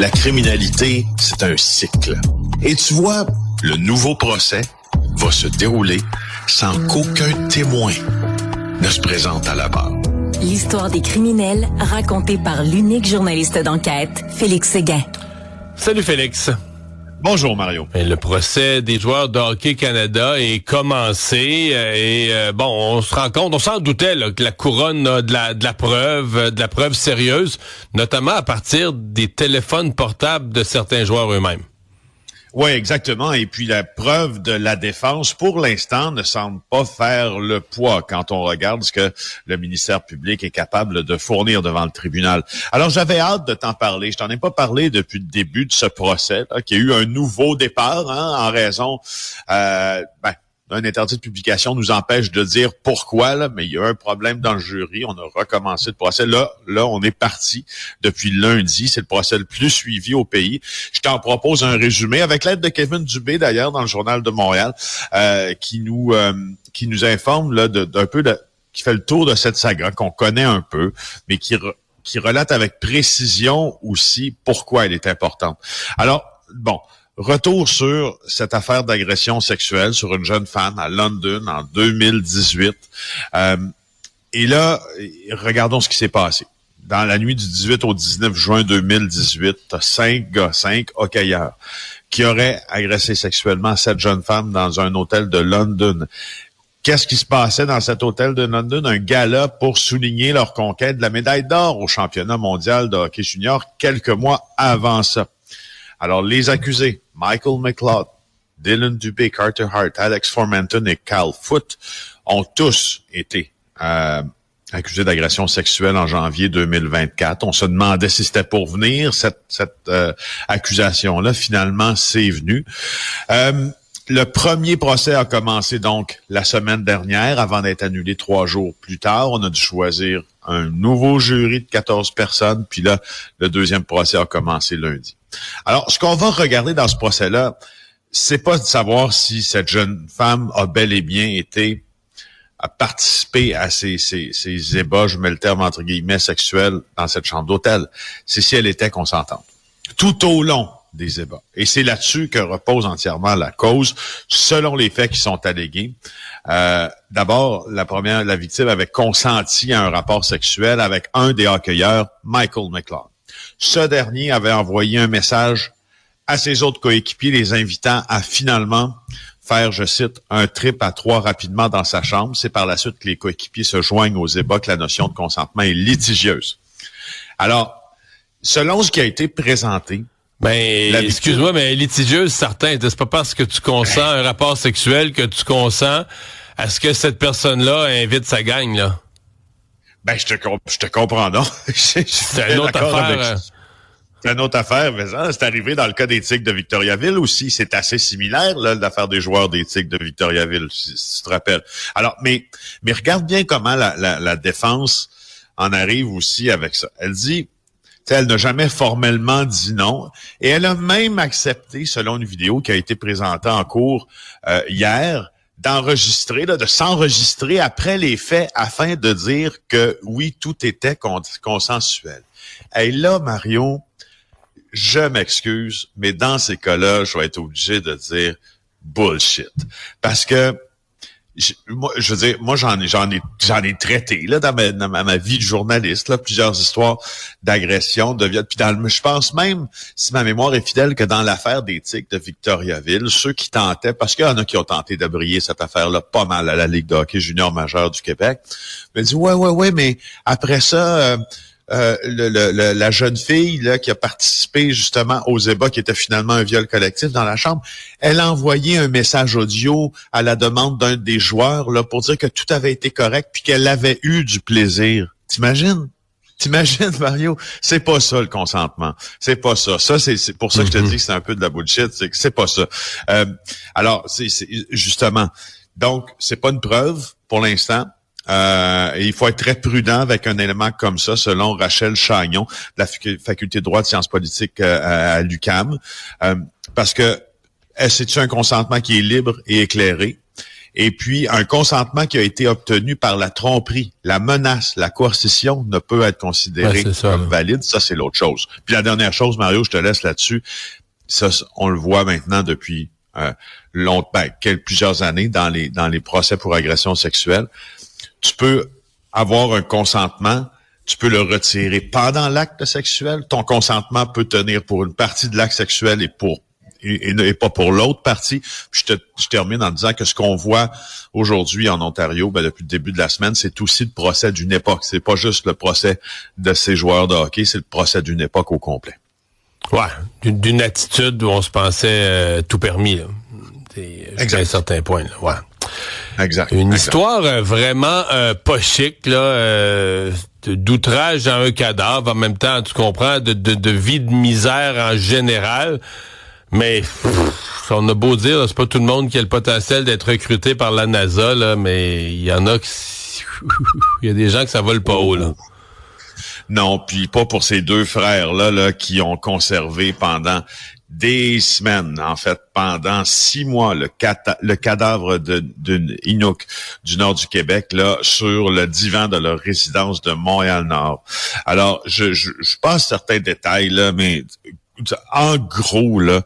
La criminalité, c'est un cycle. Et tu vois, le nouveau procès va se dérouler sans qu'aucun témoin ne se présente à la barre. L'histoire des criminels racontée par l'unique journaliste d'enquête, Félix Séguin. Salut Félix. Bonjour Mario. Et le procès des joueurs de Hockey Canada est commencé on se rend compte, on s'en doutait là, que la couronne a de la preuve sérieuse, notamment à partir des téléphones portables de certains joueurs eux-mêmes. Oui, exactement. Et puis la preuve de la défense, pour l'instant, ne semble pas faire le poids quand on regarde ce que le ministère public est capable de fournir devant le tribunal. Alors, j'avais hâte de t'en parler. Je t'en ai pas parlé depuis le début de ce procès, là, qui a eu un nouveau départ en raison un interdit de publication nous empêche de dire pourquoi, là, mais il y a un problème dans le jury. On a recommencé le procès. Là, on est parti depuis lundi. C'est le procès le plus suivi au pays. Je t'en propose un résumé avec l'aide de Kevin Dubé, d'ailleurs, dans le Journal de Montréal, qui nous informe là d'un peu qui fait le tour de cette saga qu'on connaît un peu, mais qui relate avec précision aussi pourquoi elle est importante. Alors, retour sur cette affaire d'agression sexuelle sur une jeune femme à London en 2018. Et là, regardons ce qui s'est passé. Dans la nuit du 18 au 19 juin 2018, t'as 5 hockeyeurs qui auraient agressé sexuellement cette jeune femme dans un hôtel de London. Qu'est-ce qui se passait dans cet hôtel de London? Un gala pour souligner leur conquête de la médaille d'or au championnat mondial de hockey junior quelques mois avant ça. Alors, les accusés, Michael McLeod, Dylan Dubé, Carter Hart, Alex Formenton et Cal Foote, ont tous été accusés d'agression sexuelle en janvier 2024. On se demandait si c'était pour venir, cette accusation-là. Finalement, c'est venu. Le premier procès a commencé donc la semaine dernière, avant d'être annulé 3 jours plus tard. On a dû choisir un nouveau jury de 14 personnes, puis là, le deuxième procès a commencé lundi. Alors, ce qu'on va regarder dans ce procès-là, c'est pas de savoir si cette jeune femme a bel et bien participé à ces ébats, je mets le terme entre guillemets, sexuels dans cette chambre d'hôtel. C'est si elle était consentante. Tout au long des ébats. Et c'est là-dessus que repose entièrement la cause, selon les faits qui sont allégués. D'abord, la victime avait consenti à un rapport sexuel avec un des hockeyeurs, Michael McLeod. Ce dernier avait envoyé un message à ses autres coéquipiers, les invitant à finalement faire, je cite, un trip à 3 rapidement dans sa chambre. C'est par la suite que les coéquipiers se joignent aux ébats que la notion de consentement est litigieuse. Alors, selon ce qui a été présenté, excuse-moi, mais litigieuse, certain. C'est pas parce que tu consens à un rapport sexuel que tu consens à ce que cette personne-là invite sa gang, là. Je te comprends, non? C'est une autre affaire. C'est une autre affaire, mais ça, c'est arrivé dans le cas des Tigres de Victoriaville aussi. C'est assez similaire, là, l'affaire des joueurs des Tigres de Victoriaville, si tu te rappelles. Alors, mais regarde bien comment la défense en arrive aussi avec ça. Elle dit, elle n'a jamais formellement dit non, et elle a même accepté, selon une vidéo qui a été présentée en cours hier, de s'enregistrer après les faits afin de dire que oui, tout était consensuel. Et là, Mario, je m'excuse, mais dans ces cas-là, je vais être obligé de dire bullshit. Parce que moi, j'en ai traité là dans ma vie de journaliste là plusieurs histoires d'agression, de viol. Puis je pense même, si ma mémoire est fidèle, que dans l'affaire des Tigres de Victoriaville, ceux qui tentaient, parce qu'il y en a qui ont tenté de briller cette affaire-là pas mal à la Ligue de hockey junior majeure du Québec, me dit ouais, mais après ça. La jeune fille là qui a participé justement aux ébats, qui était finalement un viol collectif dans la chambre, elle a envoyé un message audio à la demande d'un des joueurs là pour dire que tout avait été correct puis qu'elle avait eu du plaisir. T'imagines, Mario? C'est pas ça le consentement. C'est pas ça. Ça, c'est pour ça que je te dis que c'est un peu de la bullshit. C'est pas ça. Alors, c'est justement. Donc, c'est pas une preuve pour l'instant. Et il faut être très prudent avec un élément comme ça, selon Rachel Chagnon, de la faculté de droit de sciences politiques à l'UQAM, parce que c'est un consentement qui est libre et éclairé. Et puis, un consentement qui a été obtenu par la tromperie, la menace, la coercition ne peut être considéré comme valide. Ça, c'est l'autre chose. Puis la dernière chose, Mario, je te laisse là-dessus. Ça, on le voit maintenant depuis plusieurs années dans les procès pour agression sexuelle. Tu peux avoir un consentement, tu peux le retirer pendant l'acte sexuel. Ton consentement peut tenir pour une partie de l'acte sexuel et pas pour l'autre partie. Puis je termine en disant que ce qu'on voit aujourd'hui en Ontario, depuis le début de la semaine, c'est aussi le procès d'une époque. C'est pas juste le procès de ces joueurs de hockey, c'est le procès d'une époque au complet. Ouais, d'une attitude où on se pensait tout permis, là. Jusqu'à un certain point, là. Ouais. Exact. Une histoire vraiment pas chic, là, d'outrage à un cadavre, en même temps, tu comprends, de vie de misère en général. Mais on a beau dire, là, c'est pas tout le monde qui a le potentiel d'être recruté par la NASA, là, mais il y en a il y a des gens que ça vole pas haut, là. Non, puis pas pour ces deux frères-là qui ont conservé pendant des semaines, en fait, pendant 6 mois, le cadavre d'une Inuk du nord du Québec, là, sur le divan de leur résidence de Montréal-Nord. Alors, je passe certains détails, là, mais en gros, là,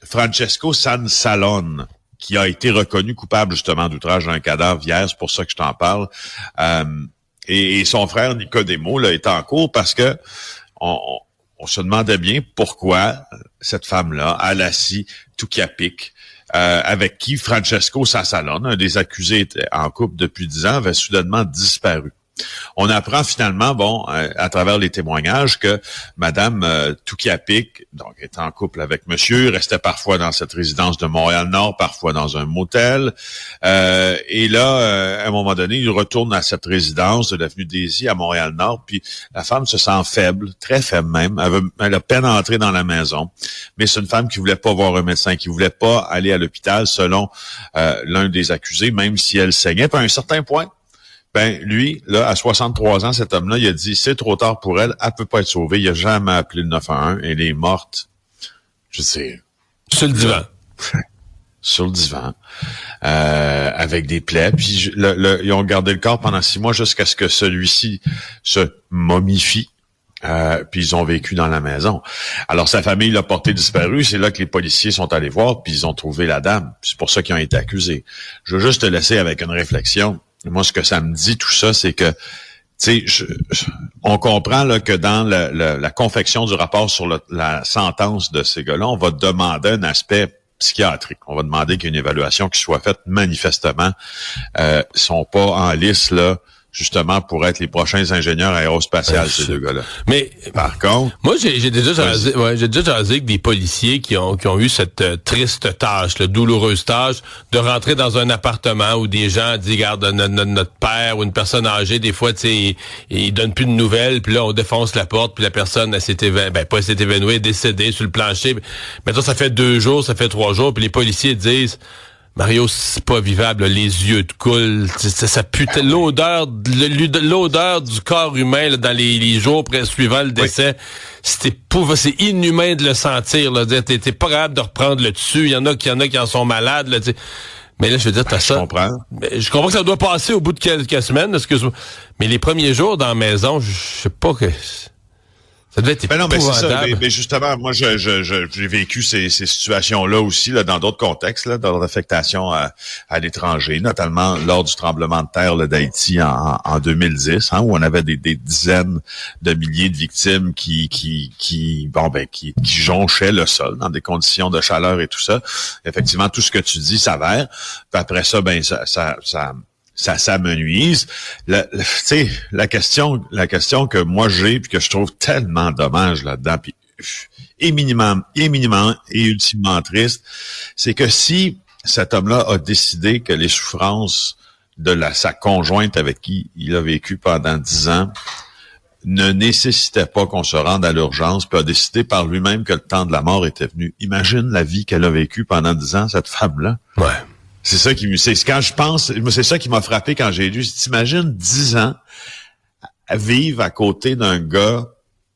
Francesco Sansalone, qui a été reconnu coupable, justement, d'outrage d'un cadavre hier, c'est pour ça que je t'en parle, et son frère Nicodemo, là, est en cours parce que on se demandait bien pourquoi cette femme-là, Alassi Tukiapik, avec qui Francesco Sansalone, un des accusés en couple depuis 10 ans, avait soudainement disparu. On apprend finalement, à travers les témoignages, que Madame Tukiapik, donc, est en couple avec monsieur, restait parfois dans cette résidence de Montréal-Nord, parfois dans un motel. Et là, à un moment donné, il retourne à cette résidence de l'avenue Daisy à Montréal-Nord, puis la femme se sent faible, très faible même. Elle a peine à entrer dans la maison. Mais c'est une femme qui voulait pas voir un médecin, qui voulait pas aller à l'hôpital, selon l'un des accusés, même si elle saignait. Puis à un certain point, lui, là, à 63 ans, cet homme-là, il a dit, c'est trop tard pour elle, elle peut pas être sauvée, il a jamais appelé le 911, elle est morte, je sais. Sur le divan. Sur le divan, avec des plaies, puis ils ont gardé le corps pendant 6 mois jusqu'à ce que celui-ci se momifie. Puis ils ont vécu dans la maison. Alors sa famille l'a porté disparu, c'est là que les policiers sont allés voir, puis ils ont trouvé la dame. C'est pour ça qu'ils ont été accusés. Je veux juste te laisser avec une réflexion. Moi, ce que ça me dit, tout ça, c'est que, tu sais, on comprend là que dans la confection du rapport sur la sentence de ces gars-là, on va demander un aspect psychiatrique. On va demander qu'il y ait une évaluation qui soit faite. Manifestement, sont pas en lice là, justement, pour être les prochains ingénieurs aérospatiaux, ces deux gars-là. Mais par contre, moi, j'ai déjà jasé avec des policiers qui ont eu cette triste tâche, la douloureuse tâche de rentrer dans un appartement où des gens disent, regarde, notre père ou une personne âgée, des fois, tu sais, ils donnent plus de nouvelles, puis là, on défonce la porte, puis la personne, elle s'est évanouie, est décédée sur le plancher. Maintenant, ça fait 2 jours, ça fait 3 jours, puis les policiers disent, Mario, c'est pas vivable, les yeux te coulent, ça pue l'odeur du corps humain là, dans les jours suivant le décès. C'est inhumain de le sentir là, t'es pas capable de reprendre le dessus, il y en a qui en sont malades là, t'sais. Mais là je veux dire je comprends. Je comprends que ça doit passer au bout de quelques semaines, excuse-moi. Mais les premiers jours dans la maison, je sais pas que ça devait être épouvantable. Non, mais c'est ça. Mais justement, moi, j'ai vécu ces situations-là aussi, là, dans d'autres contextes, là, dans l'affectation à l'étranger, notamment lors du tremblement de terre là, d'Haïti en 2010, où on avait des dizaines de milliers de victimes qui jonchaient le sol dans des conditions de chaleur et tout ça. Effectivement, tout ce que tu dis s'avère. Puis après ça, ça s'amenuise. La question que moi j'ai puis que je trouve tellement dommage là-dedans, puis éminemment et ultimement triste, c'est que si cet homme-là a décidé que les souffrances de sa conjointe avec qui il a vécu pendant 10 ans ne nécessitaient pas qu'on se rende à l'urgence, puis a décidé par lui-même que le temps de la mort était venu. Imagine la vie qu'elle a vécue pendant 10 ans, cette femme-là. Ouais. C'est ça c'est ça qui m'a frappé quand j'ai lu. T'imagines 10 ans à vivre à côté d'un gars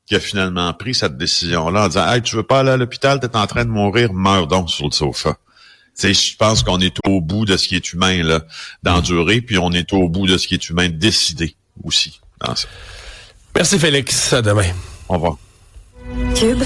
qui a finalement pris cette décision-là en disant, hey, tu veux pas aller à l'hôpital, t'es en train de mourir, meurs donc sur le sofa. je pense qu'on est au bout de ce qui est humain là, d'endurer, puis on est au bout de ce qui est humain de décider aussi dans ça. Merci Félix, à demain. Au revoir. Cube